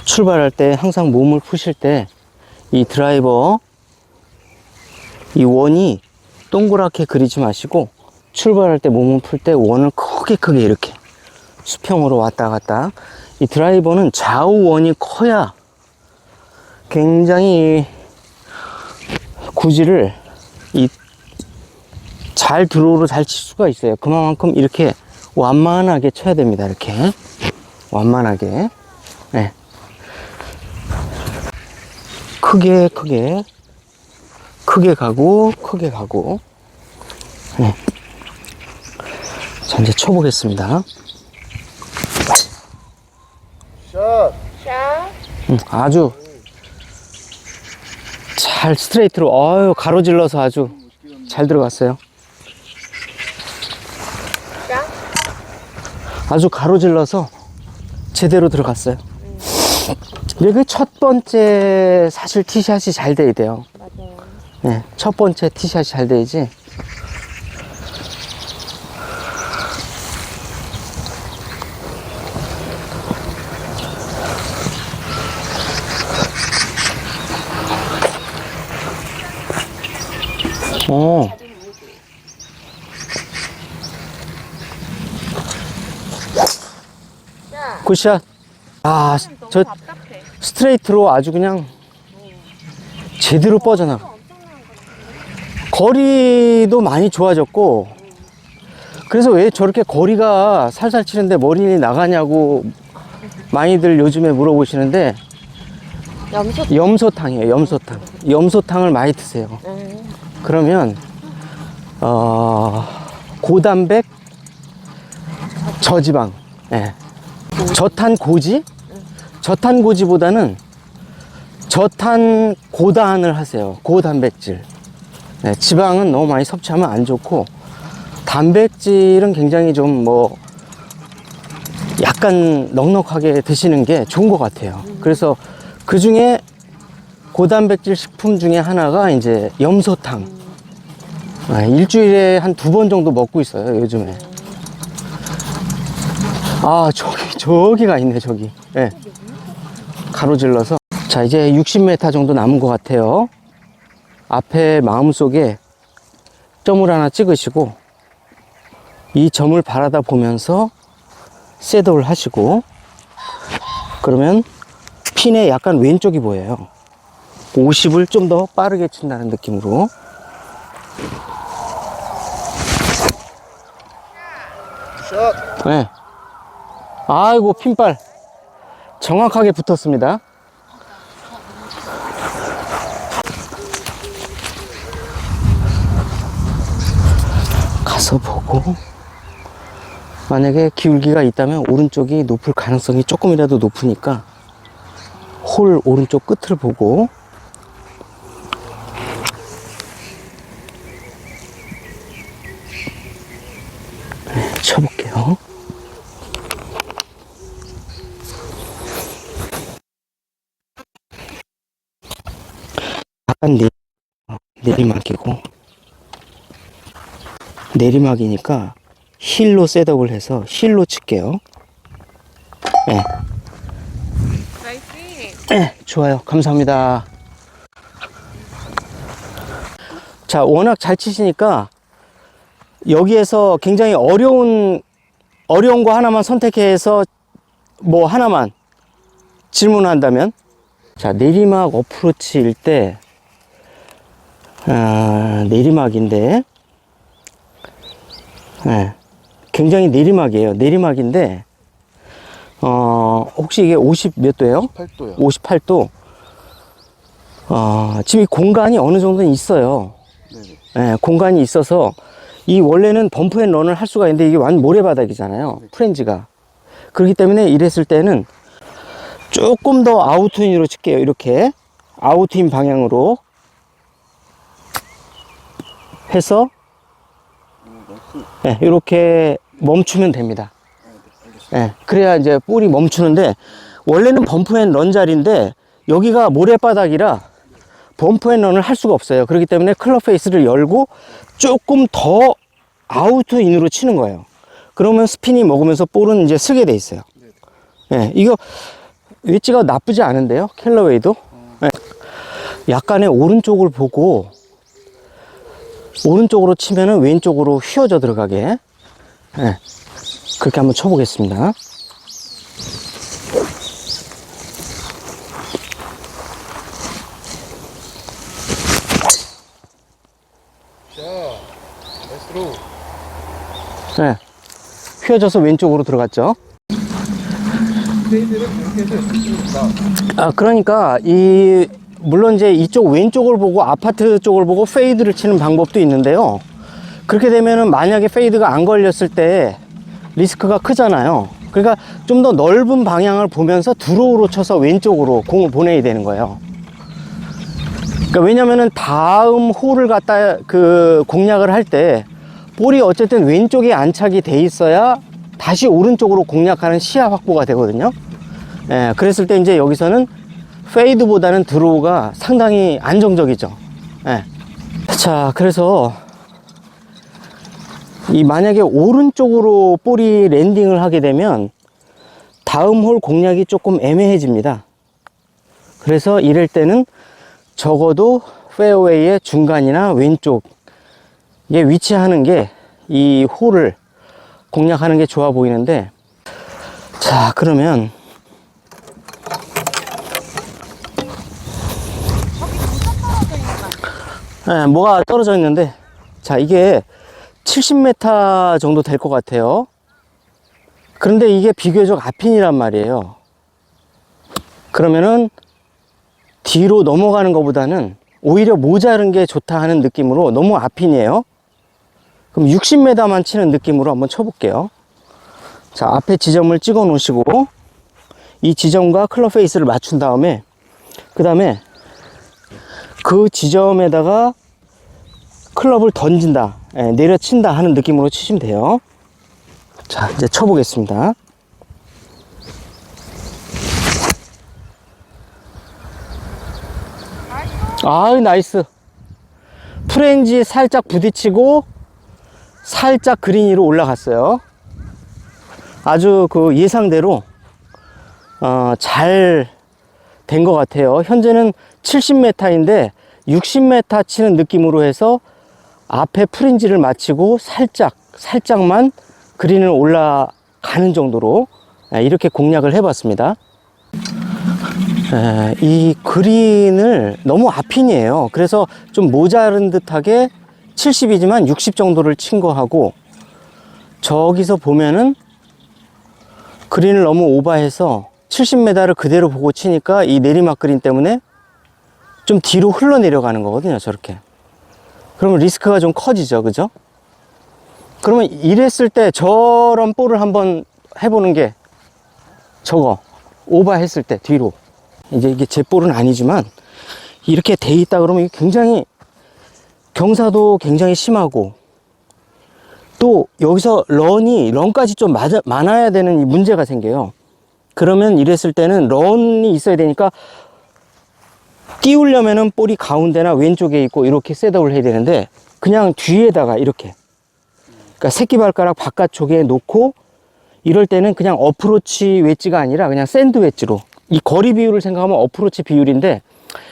출발할 때 항상 몸을 푸실 때 이 드라이버 이 원이 동그랗게 그리지 마시고 출발할 때 몸을 풀 때 원을 크게 이렇게 수평으로 왔다 갔다. 이 드라이버는 좌우 원이 커야 굉장히 구질을 잘 드로우로 잘 칠 수가 있어요. 그만큼 이렇게 완만하게 쳐야 됩니다. 이렇게 완만하게. 네. 크게 가고. 네. 자, 이제 쳐보겠습니다. 샷. 아주 잘 스트레이트로, 가로질러서 아주 잘 들어갔어요. 아주 가로질러서 제대로 들어갔어요. 이게 첫 번째 사실 티샷이 잘 돼야 돼요. 맞아요. 네, 첫 번째 티샷이 잘 돼야지. 굿샷. 저 답답해. 스트레이트로 아주 그냥 제대로 뻗어나. 거리도 많이 좋아졌고, 그래서 왜 저렇게 거리가 살살 치는데 머리 나가냐고 많이들 요즘에 물어보시는데, 염소탕이에요. 염소탕을 많이 드세요. 그러면 고단백 저지방, 네. 저탄고지보다는 저탄고단을 하세요. 고단백질. 네, 지방은 너무 많이 섭취하면 안 좋고, 단백질은 굉장히 좀 약간 넉넉하게 드시는 게 좋은 것 같아요. 그래서 그 중에 고단백질 식품 중에 하나가 이제 염소탕. 일주일에 한 2번 정도 먹고 있어요, 요즘에. 저기가 있네, 저기. 네. 가로질러서. 자, 이제 60m 정도 남은 것 같아요. 앞에 마음속에 점을 하나 찍으시고, 이 점을 바라다 보면서 셋업을 하시고, 그러면 핀의 약간 왼쪽이 보여요. 50을 좀 더 빠르게 친다는 느낌으로. 샷. 네. 아이고, 핀발 정확하게 붙었습니다. 가서 보고, 만약에 기울기가 있다면 오른쪽이 높을 가능성이 조금이라도 높으니까 홀 오른쪽 끝을 보고, 네, 쳐볼게요. 약간 내리막이니까 힐로 셋업을 해서 힐로 칠게요. 네. 나이스. 네, 좋아요. 감사합니다. 자, 워낙 잘 치시니까 여기에서 굉장히 어려운 거 하나만 선택해서 하나만 질문한다면, 자, 내리막 어프로치일 때, 내리막인데, 네, 굉장히 내리막이에요. 내리막인데, 혹시 이게 50 몇 도예요? 8도요. 58도. 지금 이 공간이 어느 정도는 있어요. 네네. 네, 공간이 있어서, 이 원래는 범프 앤 런을 할 수가 있는데 이게 완전 모래바닥이잖아요. 프렌즈가. 그렇기 때문에 이랬을 때는 조금 더 아웃트윈으로 칠게요. 이렇게 아웃트윈 방향으로 해서 네, 이렇게 멈추면 됩니다. 네, 그래야 이제 볼이 멈추는데, 원래는 범프 앤 런 자리인데 여기가 모래바닥이라 범프 앤 런을 할 수가 없어요. 그렇기 때문에 클럽 페이스를 열고 조금 더 아웃인으로 치는 거예요. 그러면 스핀이 먹으면서 볼은 이제 쓰게 돼 있어요. 예, 이거 웨지가 나쁘지 않은데요, 캘러웨이도. 예. 약간의 오른쪽을 보고 오른쪽으로 치면은 왼쪽으로 휘어져 들어가게. 예. 그렇게 한번 쳐보겠습니다. 네. 휘어져서 왼쪽으로 들어갔죠. 그러니까 물론 이제 이쪽 왼쪽을 보고 아파트 쪽을 보고 페이드를 치는 방법도 있는데요. 그렇게 되면은 만약에 페이드가 안 걸렸을 때 리스크가 크잖아요. 그러니까 좀 더 넓은 방향을 보면서 드로우로 쳐서 왼쪽으로 공을 보내야 되는 거예요. 그러니까 왜냐면은 다음 홀을 갖다 공략을 할 때 볼이 어쨌든 왼쪽에 안착이 돼 있어야 다시 오른쪽으로 공략하는 시야 확보가 되거든요. 예, 그랬을 때 이제 여기서는 페이드보다는 드로우가 상당히 안정적이죠. 예. 자, 그래서 만약에 오른쪽으로 볼이 랜딩을 하게 되면 다음 홀 공략이 조금 애매해집니다. 그래서 이럴 때는 적어도 페어웨이의 중간이나 왼쪽에 위치하는 게 이 홀을 공략하는 게 좋아 보이는데, 자, 그러면 네, 뭐가 떨어져 있는데, 자, 이게 70m 정도 될 것 같아요. 그런데 이게 비교적 앞핀이란 말이에요. 그러면은 뒤로 넘어가는 것보다는 오히려 모자른 게 좋다 하는 느낌으로 너무 앞핀이에요. 그럼 60m만 치는 느낌으로 한번 쳐볼게요. 자, 앞에 지점을 찍어 놓으시고 이 지점과 클럽 페이스를 맞춘 다음에 그 다음에 그 지점에다가 클럽을 던진다, 내려친다 하는 느낌으로 치시면 돼요. 자, 이제 쳐보겠습니다. 나이스. 프렌지 살짝 부딪히고 살짝 그린 위로 올라갔어요. 아주 예상대로 잘 된 것 같아요. 현재는 70m인데 60m 치는 느낌으로 해서 앞에 프린지를 마치고 살짝만 그린을 올라가는 정도로 이렇게 공략을 해봤습니다. 이 그린을 너무 앞핀이에요. 그래서 좀 모자른 듯하게 70이지만 60 정도를 친 거하고, 저기서 보면은 그린을 너무 오버해서 70m를 그대로 보고 치니까 이 내리막 그린 때문에 좀 뒤로 흘러내려가는 거거든요, 저렇게. 그러면 리스크가 좀 커지죠, 그죠? 그러면 이랬을 때 저런 볼을 한번 해보는 게, 저거 오버했을 때 뒤로, 이제 이게 제 볼은 아니지만 이렇게 돼 있다 그러면 이게 굉장히 경사도 굉장히 심하고, 또 여기서 런까지 좀 많아야 되는 이 문제가 생겨요. 그러면 이랬을 때는 런이 있어야 되니까 띄우려면은 볼이 가운데나 왼쪽에 있고 이렇게 셋업을 해야 되는데, 그냥 뒤에다가 이렇게, 그러니까 새끼발가락 바깥쪽에 놓고 이럴 때는 그냥 어프로치 웨지가 아니라 그냥 샌드 웨지로, 이 거리 비율을 생각하면 어프로치 비율인데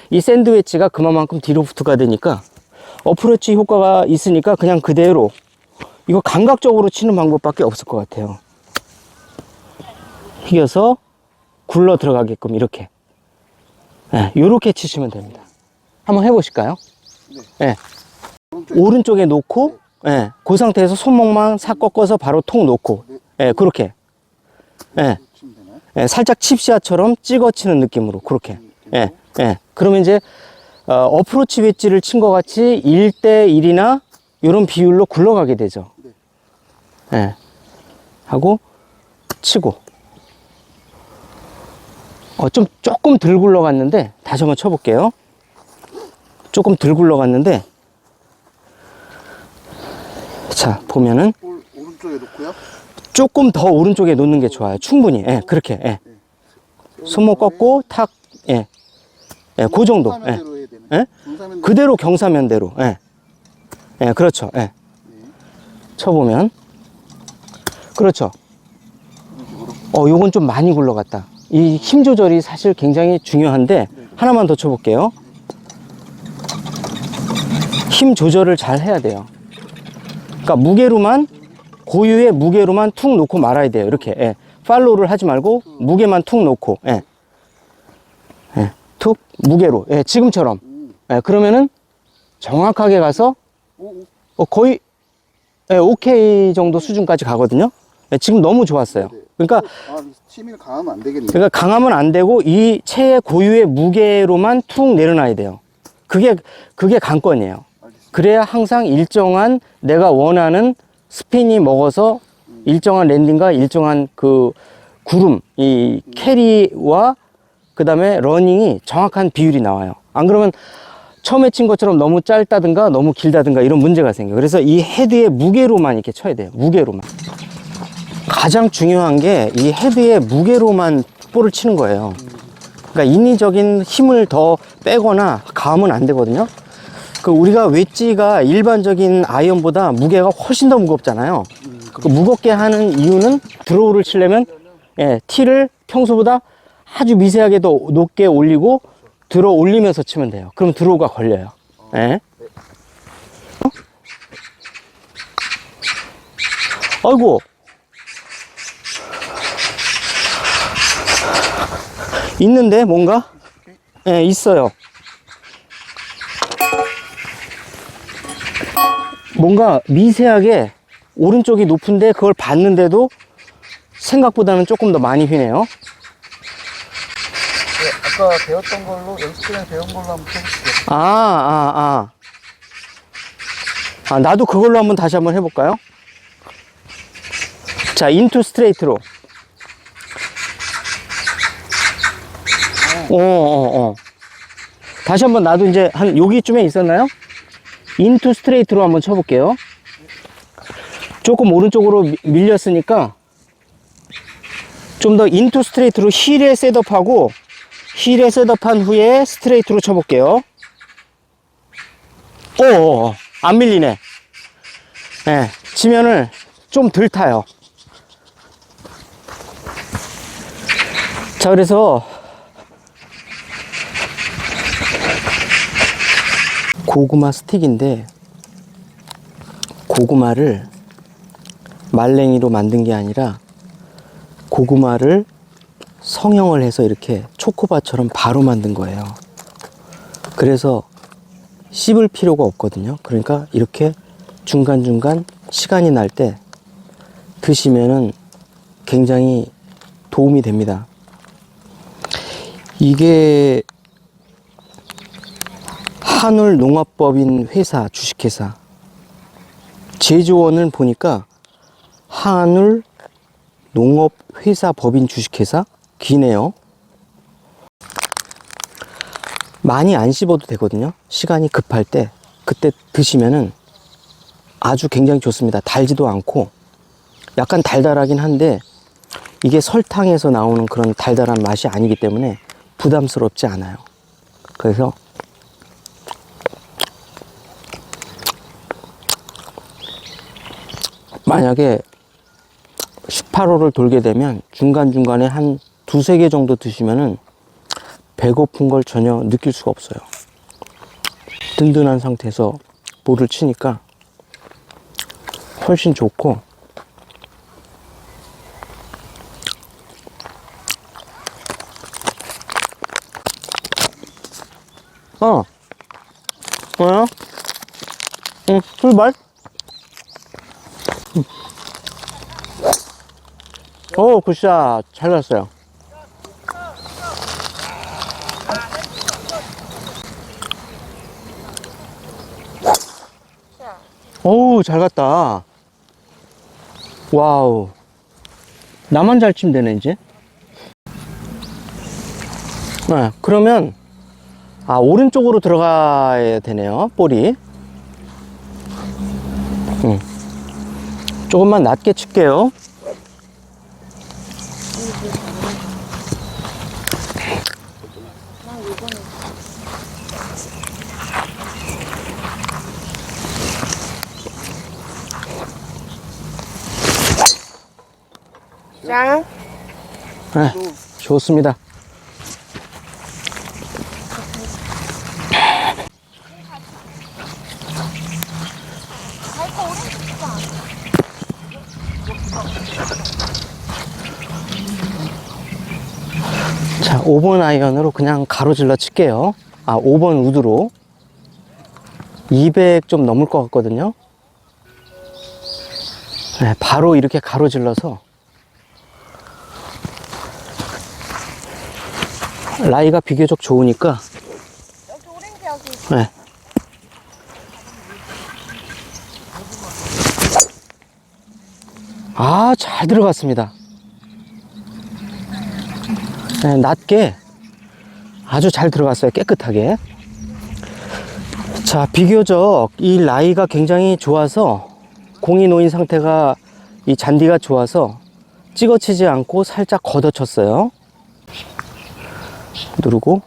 이 샌드 웨지가 그만큼 뒤로 부트가 되니까 어프로치 효과가 있으니까 그냥 그대로 이거 감각적으로 치는 방법밖에 없을 것 같아요. 휘어서 굴러 들어가게끔 이렇게, 이렇게 치시면 됩니다. 한번 해보실까요? 네. 오른쪽에 놓고, 그 상태에서 손목만 싹 꺾어서 바로 톡 놓고, 그렇게, 살짝 칩샷처럼 찍어 치는 느낌으로 그렇게, 그러면 이제 어프로치 웨지를 친 것 같이 1대1이나 이런 비율로 굴러가게 되죠. 하고 치고, 조금 덜 굴러갔는데 다시 한번 쳐볼게요. 조금 덜 굴러갔는데, 자, 보면은 오른쪽에 놓고요. 조금 더 오른쪽에 놓는 게 좋아요. 충분히, 그렇게, 손목 꺾고 탁, 그 정도, 그대로 경사면대로, 그렇죠, 쳐보면, 그렇죠. 요건 좀 많이 굴러갔다. 이 힘 조절이 사실 굉장히 중요한데, 하나만 더 쳐볼게요. 힘 조절을 잘 해야 돼요. 그러니까 무게로만, 고유의 무게로만 툭 놓고 말아야 돼요. 이렇게. 예. 팔로우를 하지 말고 무게만 툭 놓고. 예. 예. 툭 무게로. 예. 지금처럼. 예. 그러면은 정확하게 가서 거의 예, 오케이 정도 수준까지 가거든요. 예, 지금 너무 좋았어요. 그러니까 치밀 강하면 안 되겠네. 그러니까 강하면 안 되고 이 채의 고유의 무게로만 툭 내려놔야 돼요. 그게 관건이에요. 그래야 항상 일정한 내가 원하는 스핀이 먹어서 일정한 랜딩과 일정한 그 구름, 이 캐리와 그 다음에 러닝이 정확한 비율이 나와요. 안 그러면 처음에 친 것처럼 너무 짧다든가 너무 길다든가 이런 문제가 생겨요. 그래서 이 헤드의 무게로만 이렇게 쳐야 돼요. 무게로만. 가장 중요한 게 이 헤드의 무게로만 볼을 치는 거예요. 그러니까 인위적인 힘을 더 빼거나 가하면 안 되거든요. 그 우리가 웨지가 일반적인 아이언보다 무게가 훨씬 더 무겁잖아요. 그 무겁게 하는 이유는 드로우를 치려면 예, 티를 평소보다 아주 미세하게 더 높게 올리고 들어 올리면서 치면 돼요. 그럼 드로우가 걸려요. 예. 아이고. 있는데 뭔가? 예, 있어요. 뭔가 미세하게 오른쪽이 높은데 그걸 봤는데도 생각보다는 조금 더 많이 휘네요. 아까 배웠던 걸로 연습 시간에 배운 걸로 한번 해볼게요. 나도 그걸로 한번 다시 한번 해볼까요? 자, 인투 스트레이트로. 다시 한번 나도 이제 한 여기쯤에 있었나요? 인투 스트레이트로 한번 쳐볼게요. 조금 오른쪽으로 밀렸으니까 좀 더 인투 스트레이트로 힐에 셋업하고 힐에 셋업한 후에 스트레이트로 쳐볼게요. 안 밀리네. 네, 지면을 좀 덜 타요. 자, 그래서 고구마 스틱인데 고구마를 말랭이로 만든 게 아니라 고구마를 성형을 해서 이렇게 초코바처럼 바로 만든 거예요. 그래서 씹을 필요가 없거든요. 그러니까 이렇게 중간중간 시간이 날 때 드시면은 굉장히 도움이 됩니다. 이게 한울농업법인 회사, 주식회사 제조원을 보니까 한울농업회사 법인 주식회사 기네요. 많이 안 씹어도 되거든요. 시간이 급할 때 그때 드시면은 아주 굉장히 좋습니다. 달지도 않고 약간 달달하긴 한데 이게 설탕에서 나오는 그런 달달한 맛이 아니기 때문에 부담스럽지 않아요. 그래서 만약에 18호를 돌게 되면 중간중간에 한 두세 개 정도 드시면은 배고픈 걸 전혀 느낄 수가 없어요. 든든한 상태에서 볼을 치니까 훨씬 좋고, 뭐야? 응, 출발? 굿샷. 잘 났어요. 잘 갔다. 와우. 나만 잘 치면 되네, 이제. 네, 그러면, 오른쪽으로 들어가야 되네요, 볼이. 조금만 낮게 칠게요. 짱. 네, 좋습니다. 자, 5번 아이언으로 그냥 가로질러 칠게요. 5번 우드로 200 좀 넘을 것 같거든요. 네, 바로 이렇게 가로질러서 라이가 비교적 좋으니까. 여기 오렌지 여기. 네. 잘 들어갔습니다. 네, 낮게 아주 잘 들어갔어요. 깨끗하게. 자, 비교적 이 라이가 굉장히 좋아서, 공이 놓인 상태가, 이 잔디가 좋아서 찍어치지 않고 살짝 걷어쳤어요. 누르고.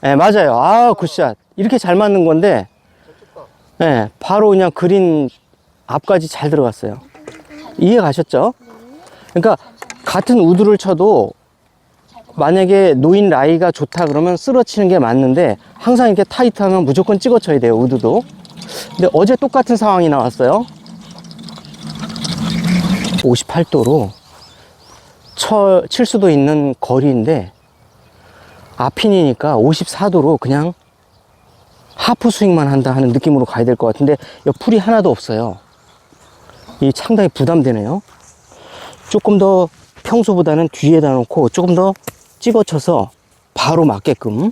네, 맞아요. 굿샷. 이렇게 잘 맞는 건데, 네, 바로 그냥 그린 앞까지 잘 들어갔어요. 이해 가셨죠? 그러니까 같은 우드를 쳐도 만약에 놓인 라이가 좋다 그러면 쓸어치는 게 맞는데, 항상 이렇게 타이트하면 무조건 찍어 쳐야 돼요, 우드도. 근데 어제 똑같은 상황이 나왔어요. 58도로 칠 수도 있는 거리인데, 앞핀이니까 54도로 그냥 하프 스윙만 한다 하는 느낌으로 가야 될 것 같은데, 여기 풀이 하나도 없어요. 이 상당히 부담되네요. 조금 더 평소보다는 뒤에다 놓고 조금 더 찍어쳐서 바로 맞게끔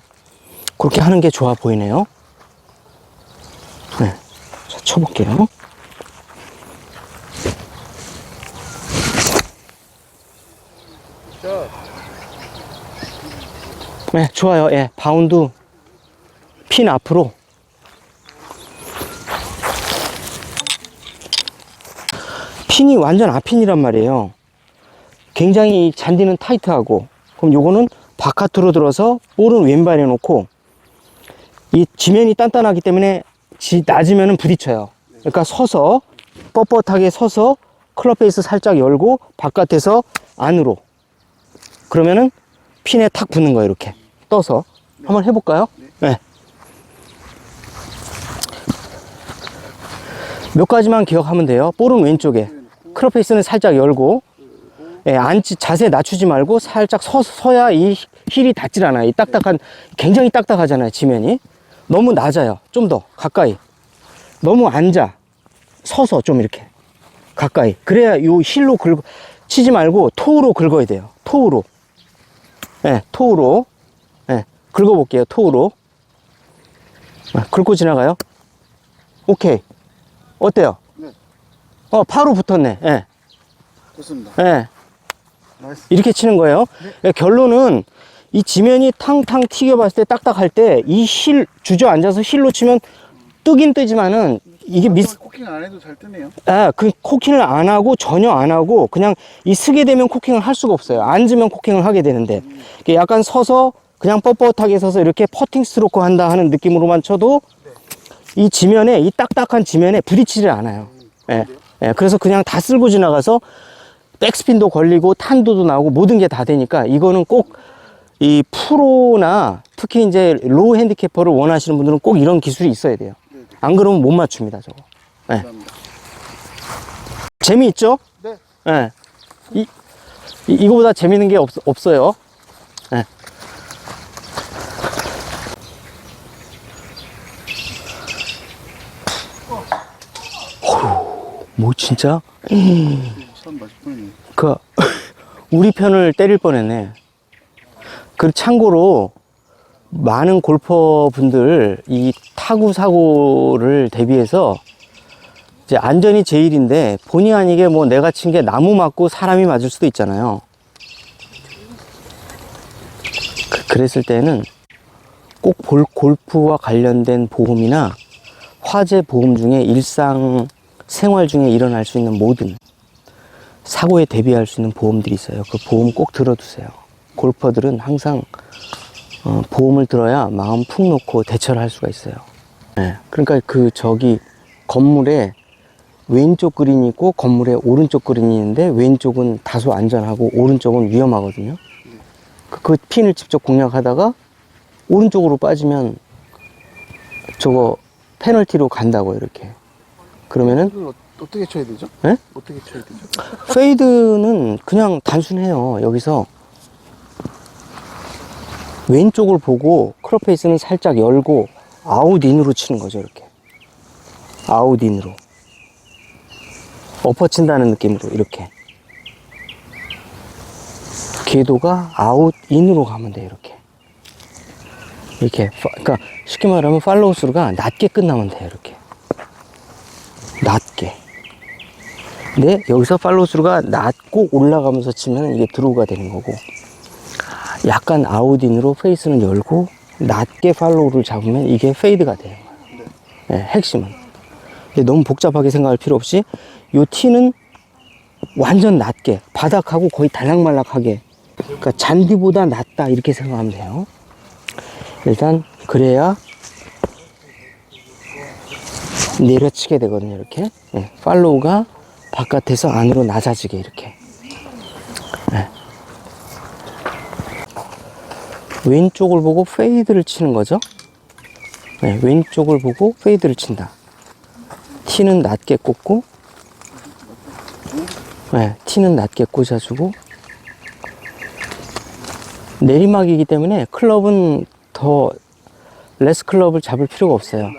그렇게 하는 게 좋아 보이네요. 네, 자, 쳐볼게요. 네, 좋아요. 예, 바운드 핀 앞으로. 핀이 완전 앞핀이란 말이에요. 굉장히 잔디는 타이트하고, 그럼 요거는 바깥으로 들어서 볼은 왼발에 놓고, 이 지면이 단단하기 때문에 낮으면 부딪혀요. 그러니까 서서 뻣뻣하게 서서 클럽 페이스 살짝 열고 바깥에서 안으로, 그러면은 핀에 탁 붙는 거예요. 이렇게 떠서. 한번 해볼까요? 네. 몇 가지만 기억하면 돼요. 볼은 왼쪽에, 클럽 페이스는 살짝 열고, 예, 자세 낮추지 말고 살짝 서야 이 힐이 닿질 않아요. 이 딱딱한, 굉장히 딱딱하잖아요, 지면이. 너무 낮아요. 좀 더 가까이. 너무 앉아. 서서 좀 이렇게 가까이. 그래야 요 힐로 치지 말고 토우로 긁어야 돼요. 토우로. 예, 토우로. 예, 긁어볼게요. 토우로. 긁고 지나가요. 오케이. 어때요? 네. 바로 붙었네. 예. 좋습니다. 예. 나이스. 이렇게 치는 거예요. 네. 결론은 이 지면이 탕탕 튀겨봤을 때, 딱딱할 때 이 힐 주저앉아서 힐로 치면 뜨긴 뜨지만은 이게 코킹 안 해도 잘 뜨네요. 그 코킹을 안 하고, 전혀 안 하고 그냥 이 쓰게 되면 코킹을 할 수가 없어요. 앉으면 코킹을 하게 되는데, 이게 약간 서서 그냥 뻣뻣하게 서서 이렇게 퍼팅 스트로크 한다 하는 느낌으로만 쳐도 이 지면에, 이 딱딱한 지면에 부딪히질 않아요. 예. 예, 그래서 그냥 다 쓸고 지나가서 백스핀도 걸리고 탄도도 나오고 모든 게 다 되니까, 이거는 꼭 이 프로나 특히 이제 로우 핸디캐퍼를 원하시는 분들은 꼭 이런 기술이 있어야 돼요. 안 그러면 못 맞춥니다, 저거. 네. 재미있죠? 네. 네. 이거보다 재밌는 게 없어요. 네. 뭐 진짜? 선 맞을 뻔했네. 우리 편을 때릴 뻔했네. 참고로 많은 골퍼분들 이 타구 사고를 대비해서 이제 안전이 제일인데, 본의 아니게 뭐 내가 친 게 나무 맞고 사람이 맞을 수도 있잖아요. 그랬을 때는 꼭 골프와 관련된 보험이나 화재 보험 중에 일상 생활 중에 일어날 수 있는 모든 사고에 대비할 수 있는 보험들이 있어요. 그 보험 꼭 들어두세요. 골퍼들은 항상 보험을 들어야 마음 푹 놓고 대처를 할 수가 있어요. 네, 그러니까 건물에 왼쪽 그린이 있고 건물에 오른쪽 그린이 있는데, 왼쪽은 다소 안전하고 오른쪽은 위험하거든요. 그 핀을 직접 공략하다가 오른쪽으로 빠지면 저거 페널티로 간다고 이렇게. 그러면은 이걸 어떻게 쳐야 되죠? 예? 어떻게 쳐야 되죠? 페이드는 그냥 단순해요. 여기서 왼쪽을 보고 클럽 페이스는 살짝 열고 아웃인으로 치는 거죠. 이렇게 아웃인으로 엎어친다는 느낌으로 이렇게 궤도가 아웃인으로 가면 돼요. 이렇게 그러니까 쉽게 말하면 팔로우 스루가 낮게 끝나면 돼요. 이렇게 낮게. 근데 여기서 팔로우 스루가 낮고 올라가면서 치면 이게 드로우가 되는 거고, 약간 아웃인으로 페이스는 열고 낮게 팔로우를 잡으면 이게 페이드가 되는 거예요. 네, 핵심은. 근데 너무 복잡하게 생각할 필요 없이 요 티는 완전 낮게, 바닥하고 거의 달락말락하게, 그러니까 잔디보다 낮다 이렇게 생각하면 돼요. 일단 그래야 내려치게 되거든요. 이렇게 네, 팔로우가 바깥에서 안으로 낮아지게 이렇게. 네. 왼쪽을 보고 페이드를 치는 거죠. 네, 왼쪽을 보고 페이드를 친다. 티는 낮게 꽂고, 네, 티는 낮게 꽂아주고, 내리막이기 때문에 클럽은 더 레스 클럽을 잡을 필요가 없어요.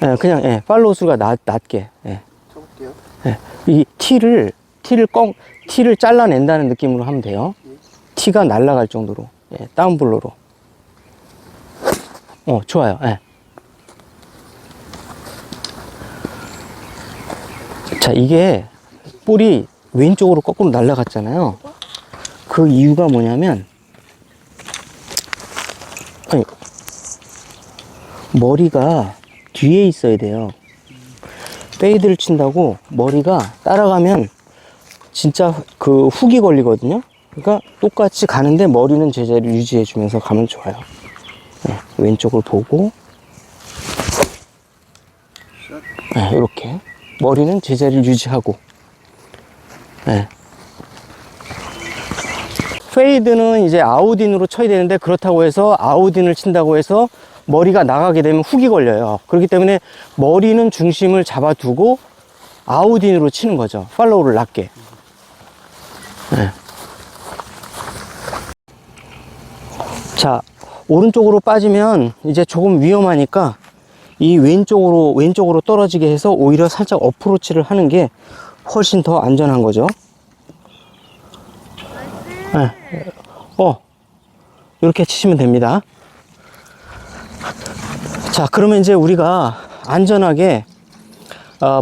네, 그냥 예, 팔로우 수가 낮게. 예. 쳐볼게요. 예, 이 티를 잘라낸다는 느낌으로 하면 돼요. 티가 날아갈 정도로. 예, 다운블로로. 좋아요. 예. 자, 이게 볼이 왼쪽으로 거꾸로 날아갔잖아요. 그 이유가 뭐냐면, 아니, 머리가 뒤에 있어야 돼요. 페이드를 친다고 머리가 따라가면 진짜 그 훅이 걸리거든요. 그러니까 똑같이 가는데 머리는 제자리를 유지해 주면서 가면 좋아요. 네, 왼쪽을 보고, 네, 이렇게 머리는 제자리를 유지하고. 네. 페이드는 이제 아웃인으로 쳐야 되는데, 그렇다고 해서 아웃인을 친다고 해서 머리가 나가게 되면 훅이 걸려요. 그렇기 때문에 머리는 중심을 잡아두고 아웃인으로 치는 거죠. 팔로우를 낮게. 네. 자, 오른쪽으로 빠지면 이제 조금 위험하니까 이 왼쪽으로 떨어지게 해서 오히려 살짝 어프로치를 하는 게 훨씬 더 안전한 거죠. 네. 이렇게 치시면 됩니다. 자, 그러면 이제 우리가 안전하게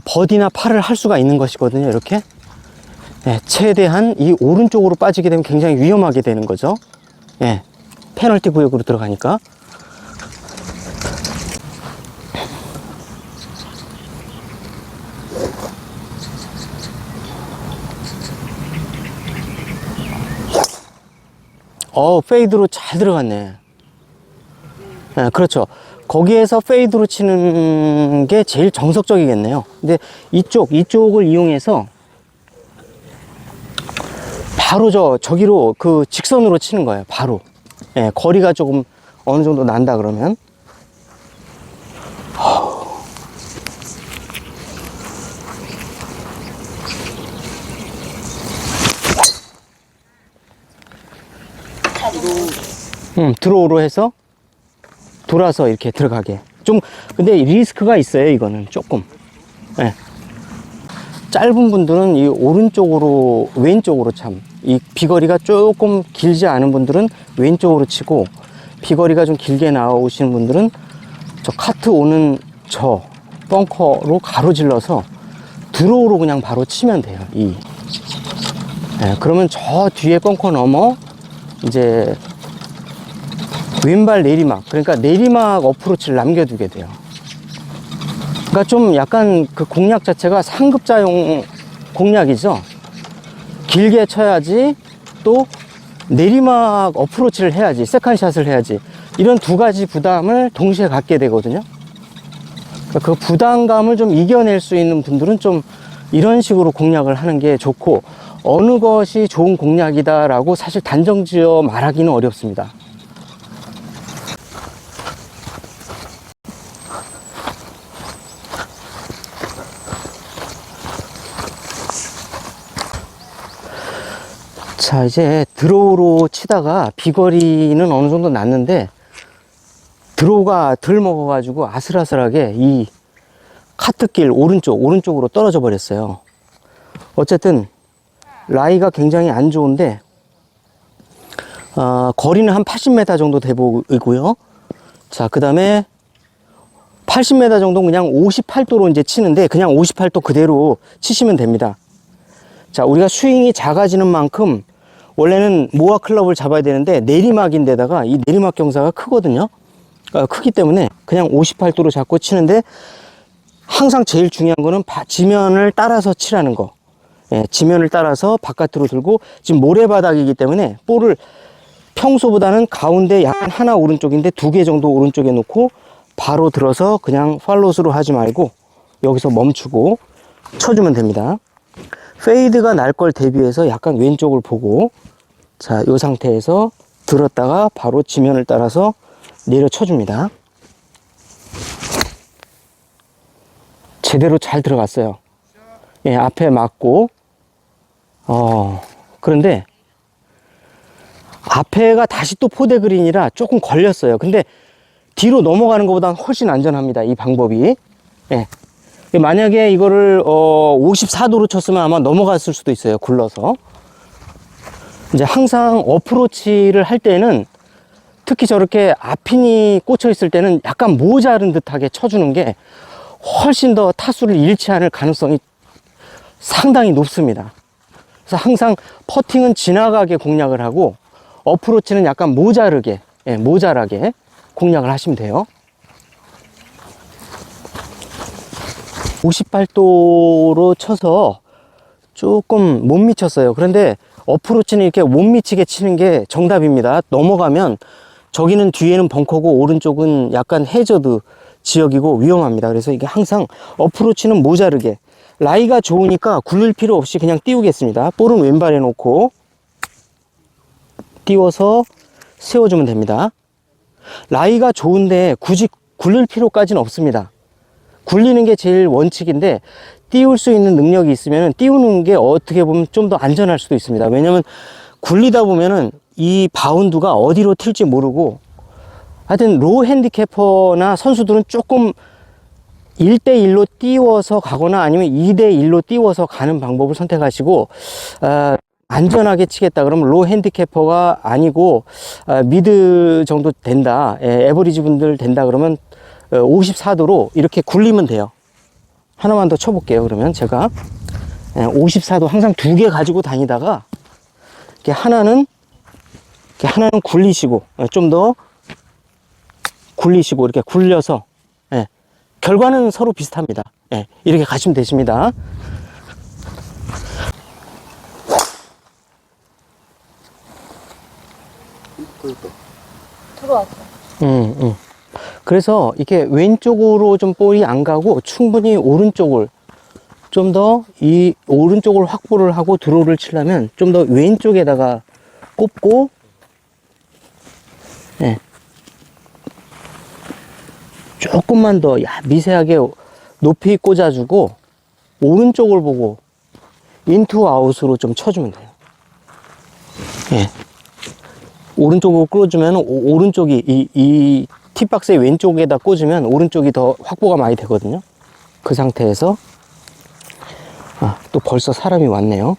버디나 파를 할 수가 있는 것이거든요. 이렇게. 네, 최대한 이 오른쪽으로 빠지게 되면 굉장히 위험하게 되는 거죠. 네, 페널티 구역으로 들어가니까. 페이드로 잘 들어갔네. 네, 그렇죠. 거기에서 페이드로 치는 게 제일 정석적이겠네요. 근데 이쪽을 이용해서 바로 저기로 그 직선으로 치는 거예요. 바로. 예, 거리가 조금 어느 정도 난다 그러면. 드로우로 해서 돌아서 이렇게 들어가게. 좀 근데 리스크가 있어요. 이거는 조금. 예. 짧은 분들은 이 왼쪽으로 이 비거리가 조금 길지 않은 분들은 왼쪽으로 치고, 비거리가 좀 길게 나오시는 분들은 저 카트 오는 저 벙커로 가로질러서 드로우로 그냥 바로 치면 돼요. 예, 그러면 저 뒤에 벙커 넘어 이제 왼발 내리막, 그러니까 내리막 어프로치를 남겨두게 돼요. 그러니까 좀 약간 그 공략 자체가 상급자용 공략이죠. 길게 쳐야지, 또 내리막 어프로치를 해야지, 세컨샷을 해야지, 이런 두 가지 부담을 동시에 갖게 되거든요. 그러니까 그 부담감을 좀 이겨낼 수 있는 분들은 좀 이런 식으로 공략을 하는 게 좋고, 어느 것이 좋은 공략이다라고 사실 단정지어 말하기는 어렵습니다. 자, 이제 드로우로 치다가 비거리는 어느 정도 났는데 드로우가 덜 먹어가지고 아슬아슬하게 이 카트길 오른쪽으로 떨어져 버렸어요. 어쨌든 라이가 굉장히 안 좋은데 거리는 한 80m 정도 돼 보이고요. 자, 그 다음에 80m 정도 그냥 58도로 이제 치는데 그냥 58도 그대로 치시면 됩니다. 자, 우리가 스윙이 작아지는 만큼 원래는 모아 클럽을 잡아야 되는데 내리막인데다가 이 내리막 경사가 크거든요. 크기 때문에 그냥 58도로 잡고 치는데 항상 제일 중요한 거는 지면을 따라서 치라는 거. 예, 지면을 따라서 바깥으로 들고 지금 모래바닥이기 때문에 볼을 평소보다는 가운데 약간 하나 오른쪽인데 2개 정도 오른쪽에 놓고 바로 들어서 그냥 팔로스로 하지 말고 여기서 멈추고 쳐주면 됩니다. 페이드가 날 걸 대비해서 약간 왼쪽을 보고 자, 이 상태에서 들었다가 바로 지면을 따라서 내려 쳐줍니다. 제대로 잘 들어갔어요. 예, 앞에 맞고 그런데 앞에가 다시 또 포대 그린이라 조금 걸렸어요. 근데 뒤로 넘어가는 것보다는 훨씬 안전합니다, 이 방법이. 예. 만약에 이거를 54도로 쳤으면 아마 넘어갔을 수도 있어요, 굴러서. 이제 항상 어프로치를 할 때는 특히 저렇게 앞핀이 꽂혀 있을 때는 약간 모자른 듯하게 쳐주는 게 훨씬 더 타수를 잃지 않을 가능성이 상당히 높습니다. 그래서 항상 퍼팅은 지나가게 공략을 하고 어프로치는 약간 모자르게, 예, 모자라게 공략을 하시면 돼요. 58도로 쳐서 조금 못 미쳤어요. 그런데 어프로치는 이렇게 못 미치게 치는 게 정답입니다. 넘어가면 저기는 뒤에는 벙커고 오른쪽은 약간 해저드 지역이고 위험합니다. 그래서 이게 항상 어프로치는 모자르게, 라이가 좋으니까 굴릴 필요 없이 그냥 띄우겠습니다. 볼은 왼발에 놓고 띄워서 세워주면 됩니다. 라이가 좋은데 굳이 굴릴 필요까지는 없습니다. 굴리는 게 제일 원칙인데 띄울 수 있는 능력이 있으면 띄우는 게 어떻게 보면 좀 더 안전할 수도 있습니다. 왜냐면 굴리다 보면은 이 바운드가 어디로 튈지 모르고, 하여튼 로우 핸디캐퍼나 선수들은 조금 1대1로 띄워서 가거나 아니면 2대1로 띄워서 가는 방법을 선택하시고, 안전하게 치겠다 그러면 로우 핸디캐퍼가 아니고 미드 정도 된다, 에버리지 분들 된다 그러면 54도로 이렇게 굴리면 돼요. 하나만 더 쳐볼게요. 그러면 제가 54도 항상 2개 가지고 다니다가 이렇게 하나는 굴리시고, 좀 더 굴리시고 이렇게 굴려서, 결과는 서로 비슷합니다. 이렇게 가시면 되십니다. 들어왔어. 그래서 이렇게 왼쪽으로 좀 볼이 안 가고 충분히 오른쪽을 좀 더 이 오른쪽을 확보를 하고 드로우를 치려면 좀 더 왼쪽에다가 꼽고, 조금만 더 미세하게 높이 꽂아주고 오른쪽을 보고 인투 아웃으로 좀 쳐주면 돼요. 오른쪽으로 끌어주면 오른쪽이 이 티박스의 왼쪽에다 꽂으면 오른쪽이 더 확보가 많이 되거든요. 그 상태에서 또 벌써 사람이 왔네요.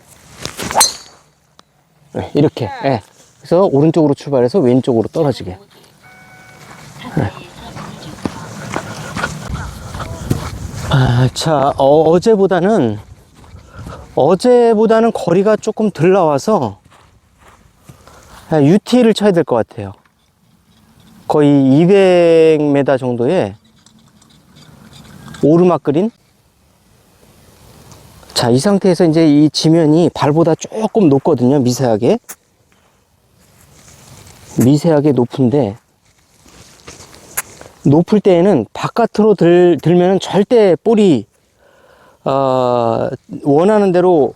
이렇게, 그래서 오른쪽으로 출발해서 왼쪽으로 떨어지게. 자, 어제보다는 거리가 조금 덜 나와서 UT를 쳐야 될 것 같아요. 거의 200m 정도의 오르막 그린. 자, 이 상태에서 이제 이 지면이 발보다 조금 높거든요. 미세하게 높은데, 높을 때에는 바깥으로 들면은 절대 볼이 원하는 대로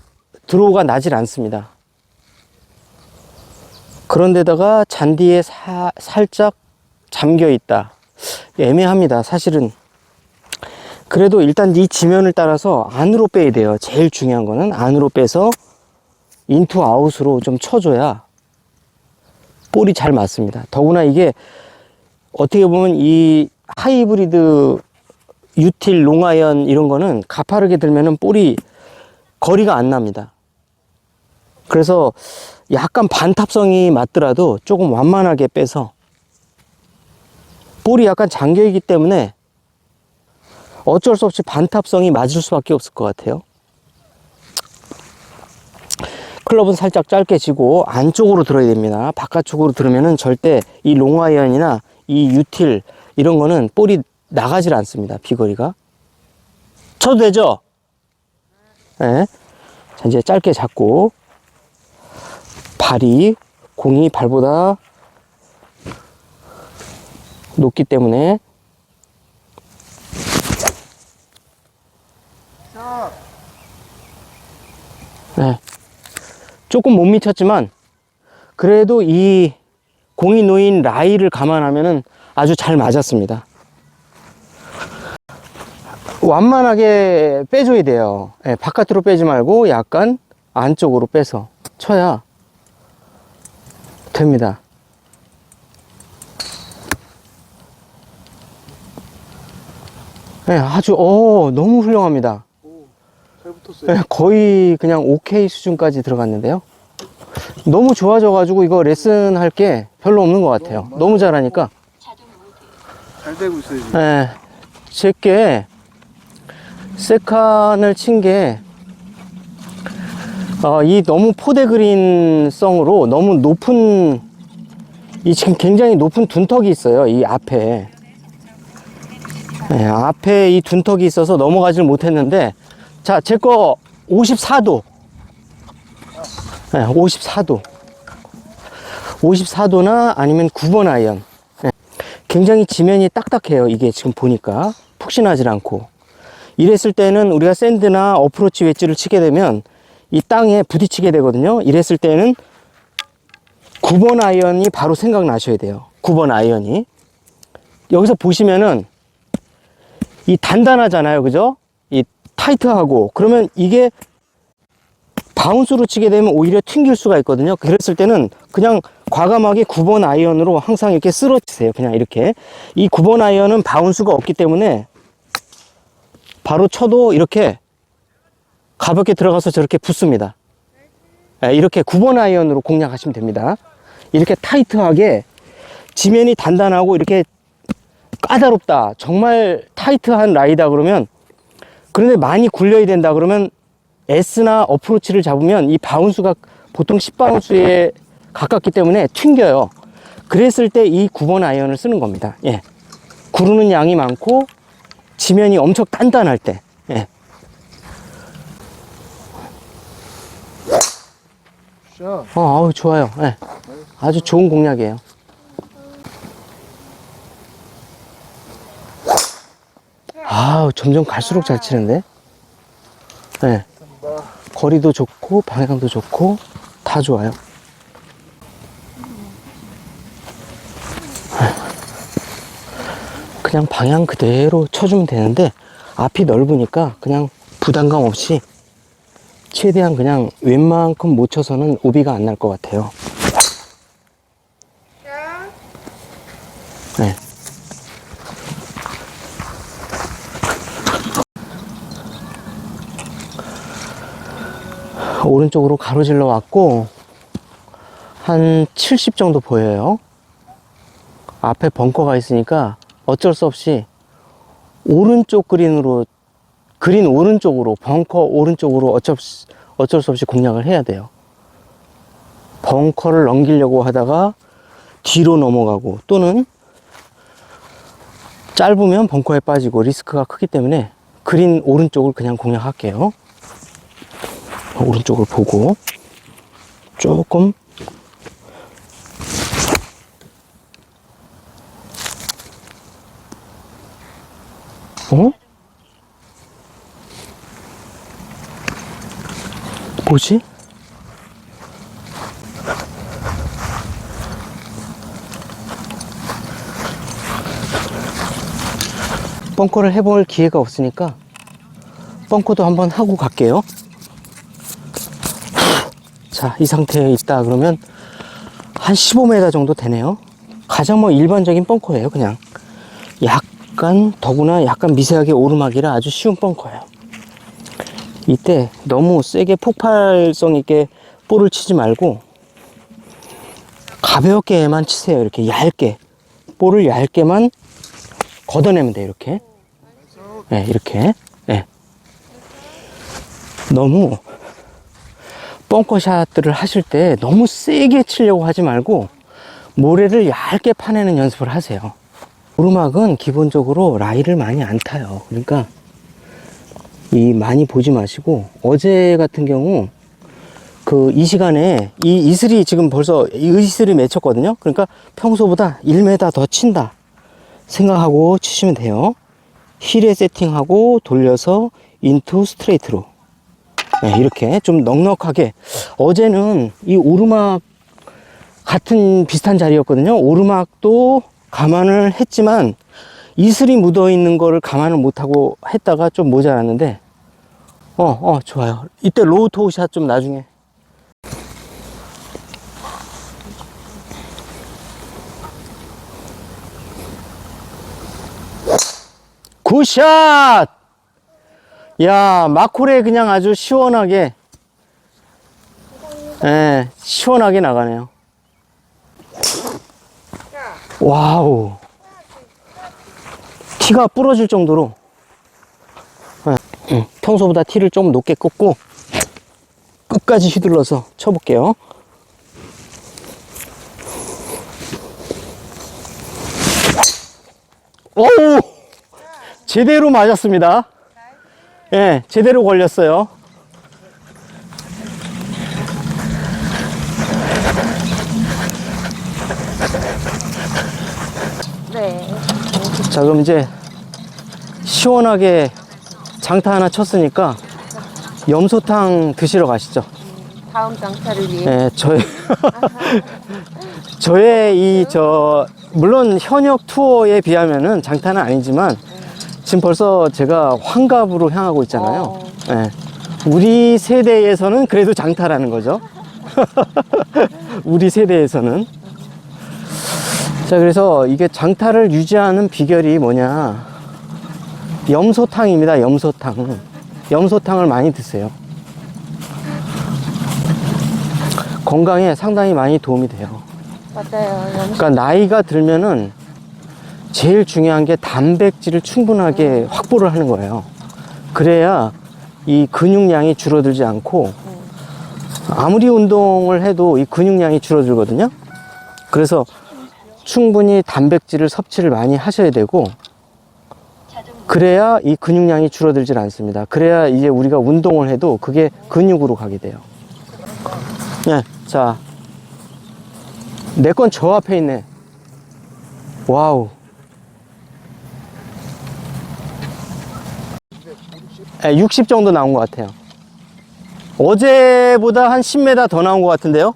드로우가 나질 않습니다. 그런데다가 잔디에 살짝 잠겨 있다. 애매합니다, 사실은. 그래도 일단 이 지면을 따라서 안으로 빼야 돼요. 제일 중요한 거는 안으로 빼서 인투 아웃으로 좀 쳐줘야 볼이 잘 맞습니다. 더구나 이게 어떻게 보면 이 하이브리드 유틸 롱아이언 이런 거는 가파르게 들면은 볼이 거리가 안 납니다. 그래서 약간 반탑성이 맞더라도 조금 완만하게 빼서, 볼이 약간 잠겨 있기 때문에 어쩔 수 없이 반탑성이 맞을 수밖에 없을 것 같아요. 클럽은 살짝 짧게 쥐고 안쪽으로 들어야 됩니다. 바깥쪽으로 들으면은 절대 이 롱아이언이나 이 유틸 이런 거는 볼이 나가질 않습니다. 비거리가. 쳐도 되죠? 네. 자, 이제 짧게 잡고, 공이 발보다 높기 때문에 네. 조금 못 미쳤지만 그래도 이 공이 놓인 라이를 감안하면은 아주 잘 맞았습니다. 완만하게 빼줘야 돼요. 네, 바깥으로 빼지 말고 약간 안쪽으로 빼서 쳐야 됩니다. 네, 아주 너무 훌륭합니다. 잘 붙었어요. 네, 거의 그냥 오케이 수준까지 들어갔는데요. 너무 좋아져가지고 이거 레슨 할 게 별로 없는 것 같아요. 너무 잘하니까. 잘 되고 있어요, 지금. 네, 제게 세칸을 친 게, 이 너무 포대 그린성으로 너무 높은, 이 지금 굉장히 높은 둔턱이 있어요. 이 앞에. 네, 앞에 이 둔턱이 있어서 넘어가질 못했는데, 자, 제 거 54도. 네, 54도. 54도나 아니면 9번 아이언. 네, 굉장히 지면이 딱딱해요. 이게 지금 보니까. 푹신하지 않고. 이랬을 때는 우리가 샌드나 어프로치 웨지를 치게 되면 이 땅에 부딪히게 되거든요. 이랬을 때는 9번 아이언이 바로 생각나셔야 돼요. 9번 아이언이. 여기서 보시면은 이 단단하잖아요. 그죠? 이 타이트하고. 그러면 이게 바운스로 치게 되면 오히려 튕길 수가 있거든요. 그랬을 때는 그냥 과감하게 9번 아이언으로 항상 이렇게 쓰러지세요. 그냥 이렇게. 이 9번 아이언은 바운스가 없기 때문에 바로 쳐도 이렇게 가볍게 들어가서 저렇게 붙습니다. 이렇게 9번 아이언으로 공략하시면 됩니다. 이렇게 타이트하게 지면이 단단하고 이렇게 까다롭다, 정말 타이트한 라이다 그러면, 그런데 많이 굴려야 된다 그러면 S나 어프로치를 잡으면 이 바운스가 보통 10바운스에 가깝기 때문에 튕겨요. 그랬을 때 이 9번 아이언을 쓰는 겁니다. 예. 구르는 양이 많고 지면이 엄청 단단할 때. 예. 아우, 좋아요. 예. 아주 좋은 공략이에요. 아우, 점점 갈수록 잘 치는데. 예. 거리도 좋고 방향도 좋고 다 좋아요. 그냥 방향 그대로 쳐주면 되는데 앞이 넓으니까 그냥 부담감 없이 최대한 그냥 웬만큼 못 쳐서는 오비가 안 날 것 같아요. 네. 오른쪽으로 가로질러 왔고 한 70 정도 보여요. 앞에 벙커가 있으니까 어쩔 수 없이 오른쪽 그린 오른쪽으로, 벙커 오른쪽으로 어쩔 수 없이 공략을 해야 돼요. 벙커를 넘기려고 하다가 뒤로 넘어가고, 또는 짧으면 벙커에 빠지고 리스크가 크기 때문에 그린 오른쪽을 그냥 공략할게요. 오른쪽을 보고 조금 뭐지? 벙커를 해볼 기회가 없으니까 벙커도 한번 하고 갈게요. 자, 이 상태에 있다 그러면 한 15m 정도 되네요. 가장 뭐 일반적인 벙커예요. 그냥 약간, 더구나 약간 미세하게 오르막이라 아주 쉬운 벙커예요. 이때 너무 세게 폭발성 있게 볼을 치지 말고 가볍게만 치세요. 이렇게 얇게, 볼을 얇게만 걷어내면 돼요. 이렇게. 네, 이렇게. 네. 너무 벙커샷들을 하실 때 너무 세게 치려고 하지 말고 모래를 얇게 파내는 연습을 하세요. 오르막은 기본적으로 라이를 많이 안 타요. 그러니까 많이 보지 마시고, 어제 같은 경우 이 시간에 이 이슬이 지금 벌써 이 이슬이 맺혔거든요. 그러니까 평소보다 1m 더 친다 생각하고 치시면 돼요. 힐에 세팅하고 돌려서 인투 스트레이트로. 네, 이렇게 좀 넉넉하게. 어제는 이 오르막 같은 비슷한 자리였거든요. 오르막도 감안을 했지만 이슬이 묻어 있는 거를 감안을 못하고 했다가 좀 모자랐는데, 좋아요. 이때 로우 토우샷 좀 나중에. 굿샷! 야, 마콜에 그냥 아주 시원하게, 예, 시원하게 나가네요. 와우. 티가 부러질 정도로, 평소보다 티를 좀 높게 꽂고, 끝까지 휘둘러서 쳐볼게요. 오우! 제대로 맞았습니다. 예, 제대로 걸렸어요. 네. 자, 그럼 이제 시원하게 장타 하나 쳤으니까 염소탕 드시러 가시죠. 다음 장타를 위해. 예, 저의 물론 현역 투어에 비하면은 장타는 아니지만 지금 벌써 제가 환갑으로 향하고 있잖아요. 예, 우리 세대에서는 그래도 장타라는 거죠. 우리 세대에서는. 자, 그래서 이게 장타를 유지하는 비결이 뭐냐. 염소탕입니다. 염소탕. 염소탕을 많이 드세요. 건강에 상당히 많이 도움이 돼요. 맞아요. 그러니까 나이가 들면은 제일 중요한 게 단백질을 충분하게 확보를 하는 거예요. 그래야 이 근육량이 줄어들지 않고, 아무리 운동을 해도 이 근육량이 줄어들거든요. 그래서 충분히 단백질을 섭취를 많이 하셔야 되고, 그래야 이 근육량이 줄어들질 않습니다. 그래야 이제 우리가 운동을 해도 그게 근육으로 가게 돼요. 네, 자, 내 건 저 앞에 있네. 와우. 60 정도 나온 것 같아요. 어제보다 한 10m 더 나온 것 같은데요?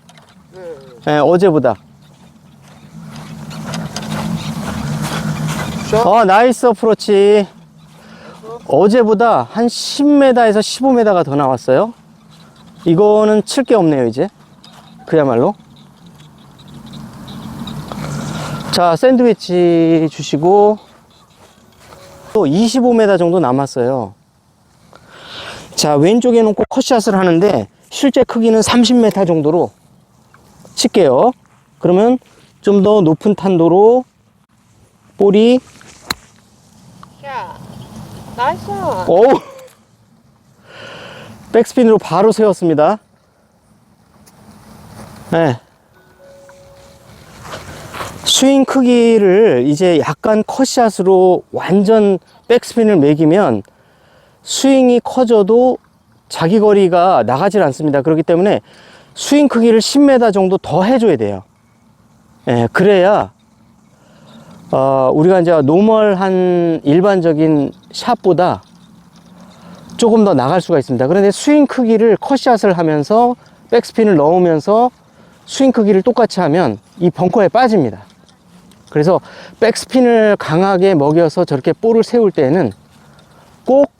네, 어제보다. 나이스 어프로치. 어제보다 한 10m에서 15m가 더 나왔어요. 이거는 칠 게 없네요, 이제. 그야말로. 자, 샌드위치 주시고, 또 25m 정도 남았어요. 자, 왼쪽에 놓고 컷샷을 하는데 실제 크기는 30m 정도로 칠게요. 그러면 좀 더 높은 탄도로 볼이, 자, 나이스. 오우, 백스핀으로 바로 세웠습니다. 네. 스윙 크기를 이제 약간 컷샷으로 완전 백스핀을 매기면 스윙이 커져도 자기 거리가 나가질 않습니다. 그렇기 때문에 스윙 크기를 10m 정도 더 해줘야 돼요. 예, 그래야 우리가 이제 노멀한 일반적인 샷보다 조금 더 나갈 수가 있습니다. 그런데 스윙 크기를 컷샷을 하면서 백스핀을 넣으면서 스윙 크기를 똑같이 하면 이 벙커에 빠집니다. 그래서 백스핀을 강하게 먹여서 저렇게 볼을 세울 때는 꼭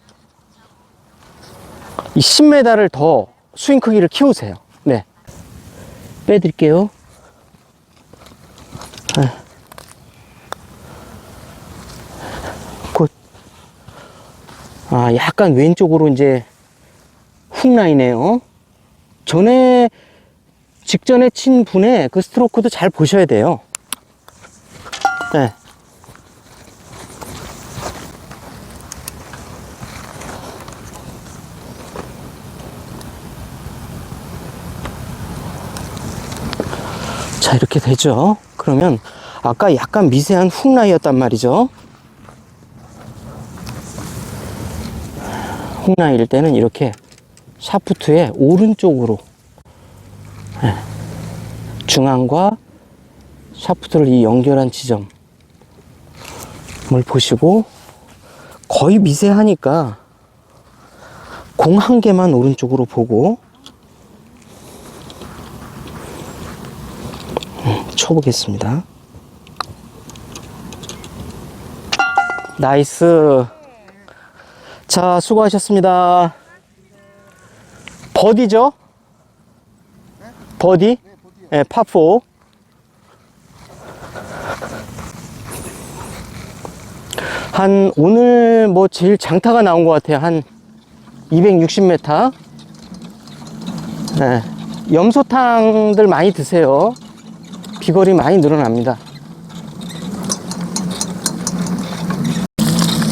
이 10m를 더 스윙 크기를 키우세요. 네. 빼드릴게요. 네. 굿. 아, 약간 왼쪽으로 이제 훅 라이네요. 직전에 친 분의 그 스트로크도 잘 보셔야 돼요. 네. 자, 이렇게 되죠. 그러면 아까 약간 미세한 훅 라이였단 말이죠. 훅 라이일 때는 이렇게 샤프트의 오른쪽으로 중앙과 샤프트를 이 연결한 지점을 보시고, 거의 미세하니까 공 한 개만 오른쪽으로 보고 쳐보겠습니다. 나이스. 자, 수고하셨습니다. 버디죠? 버디? 네, 파4. 오늘 뭐 제일 장타가 나온 것 같아요. 한 260m. 네, 염소탕들 많이 드세요. 비거리 많이 늘어납니다.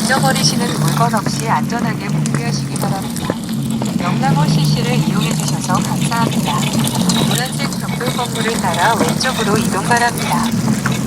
잊어버리시는 물건 없이 안전하게 복귀하시기 바랍니다. 명랑호 CC를 이용해주셔서 감사합니다. 노란색 정글 건물을 따라 왼쪽으로 이동 바랍니다.